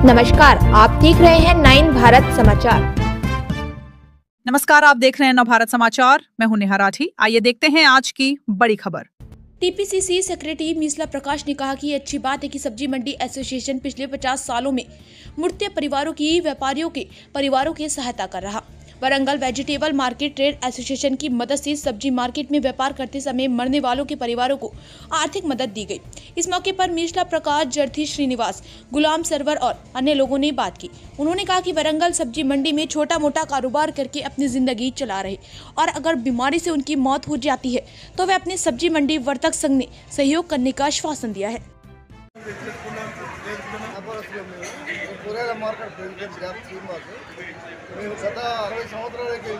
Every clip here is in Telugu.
नमस्कार, आप देख रहे हैं 9 भारत समाचार। नमस्कार, आप देख रहे हैं नवभारत समाचार। मैं हूं नेहा राठी। आइए देखते हैं आज की बड़ी खबर। टीपीसीसी सेक्रेटरी मीसला प्रकाश ने कहा कि ये अच्छी बात है कि सब्जी मंडी एसोसिएशन पिछले 50 सालों में मूर्तिया परिवारों की व्यापारियों के परिवारों की सहायता कर रहा। Warangal vegetable market trade association की मदद से सब्जी मार्केट में व्यापार करते समय मरने वालों के परिवारों को आर्थिक मदद दी गई। इस मौके पर मीसला प्रकाश, जर्थी श्रीनिवास, गुलाम सरवर और अन्य लोगों ने बात की। उन्होंने कहा कि वरंगल सब्जी मंडी में छोटा मोटा कारोबार करके अपनी जिंदगी चला रहे और अगर बीमारी से उनकी मौत हो जाती है तो वे अपने सब्जी मंडी वर्तक संघ ने सहयोग करने का आश्वासन दिया है। మేము గత 60 సంవత్సరాలకి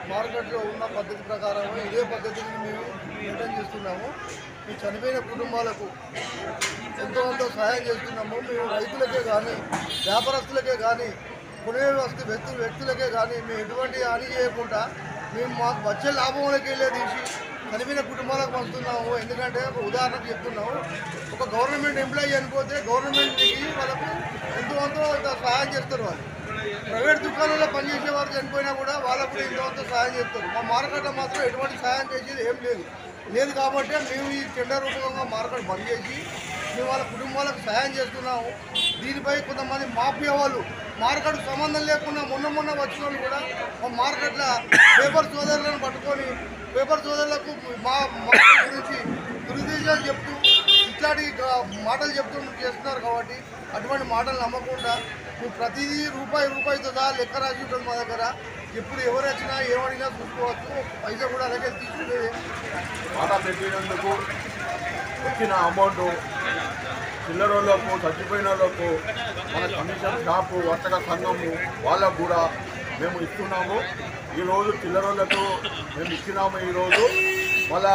మార్కెట్లో ఉన్న పద్ధతి ప్రకారం ఇదే పద్ధతిని మేము మెయింటైన్ చేస్తున్నాము. ఈ చనిపోయిన కుటుంబాలకు ఎంతో సహాయం చేస్తున్నాము. మేము రైతులకే కానీ వ్యాపారస్తులకే కానీ కొనే వ్యక్తులకే కానీ మేము ఎటువంటి హాని చేయకుండా మేము మాకు వచ్చే లాభంలోకి వెళ్ళే తీసి చనిపోయిన కుటుంబాలకు పంచుతున్నాము. ఎందుకంటే ఒక ఉదాహరణకు చెప్తున్నాము, ఒక గవర్నమెంట్ ఎంప్లాయీ చనిపోతే గవర్నమెంట్కి వాళ్ళకు ఎంతో సహాయం చేస్తారు. వాళ్ళు ప్రైవేట్ దుకాణాల్లో పనిచేసే వారు చనిపోయినా కూడా వాళ్ళకు ఎంతో సహాయం చేస్తారు. మా మార్కెట్లో మాత్రం ఎటువంటి సహాయం చేసేది ఏం లేదు కాబట్టి మేము ఈ టెండర్ రూపంగా మార్కెట్ బంద్ చేసి మేము వాళ్ళ కుటుంబాలకు సహాయం చేస్తున్నాము. దీనిపై కొంతమంది మాఫియా వాళ్ళు మార్కెట్ సంబంధం లేకుండా మొన్న వచ్చిన వాళ్ళు కూడా మా మార్కెట్లో పేపర్ సోదరులను పట్టుకొని పేపర్ సోదరులకు మా గురించి దురుద్దేశాలు చెప్తూ ఇట్లాంటి మాటలు చెప్తూ చేస్తున్నారు. కాబట్టి అటువంటి మాటలు నమ్మకుండా మేము ప్రతిదీ రూపాయితో సహా లెక్క రాసి ఉంటుంది మా దగ్గర. ఎప్పుడు ఎవరు వచ్చినా ఏమడినా చూసుకోవచ్చు. పైసా కూడా అలాగే తీసుకునేది. మాట పెట్టినందుకు వచ్చిన అమౌంట్ చిల్లరోళ్ళకు, చచ్చిపోయిన వాళ్ళకు, మన కమిషన్ షాపు, వర్తక సంఘము వాళ్ళకు కూడా మేము ఇస్తున్నాము. ఈరోజు చిల్లరోళ్ళకు మేము ఇచ్చినాము. ఈరోజు మళ్ళా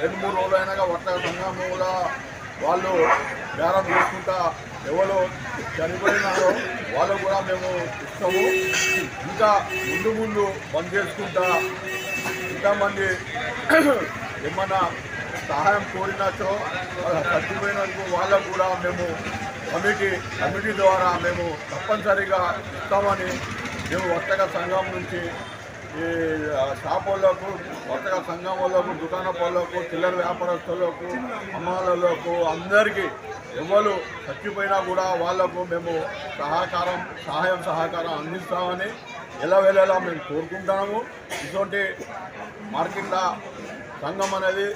2-3 రోజులు అయినాక వర్తక సంఘముల వాళ్ళు బేరం చేసుకుంటా ఎవరు చనిపోయినారో వాళ్ళు కూడా మేము ఇస్తాము. ఇంకా ముందు బంద్ చేసుకుంటా ఇంతమంది ఏమన్నా సహాయం కోరినచో చచ్చిపోయినందుకు వాళ్ళకు కూడా మేము కమిటీ ద్వారా మేము తప్పనిసరిగా ఇస్తామని మేము వర్తక సంఘం నుంచి ఈ షాప్ వాళ్ళకు, వర్తక సంఘం వాళ్ళకు, దుకాణ వాళ్ళకు, చిల్లర వ్యాపారస్తులకు, అమ్మాలకు అందరికీ ఎవరు చచ్చిపోయినా కూడా వాళ్లకు మేము సహాయం అందిస్తామని ఎలావేళలా మేము కోరుకుంటున్నాము. ఇటువంటి మార్కెట్ల సంఘం అనేది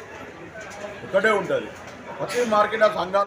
ఒకటే ఉంటుంది. ప్రతి మార్కెట్ సంఘం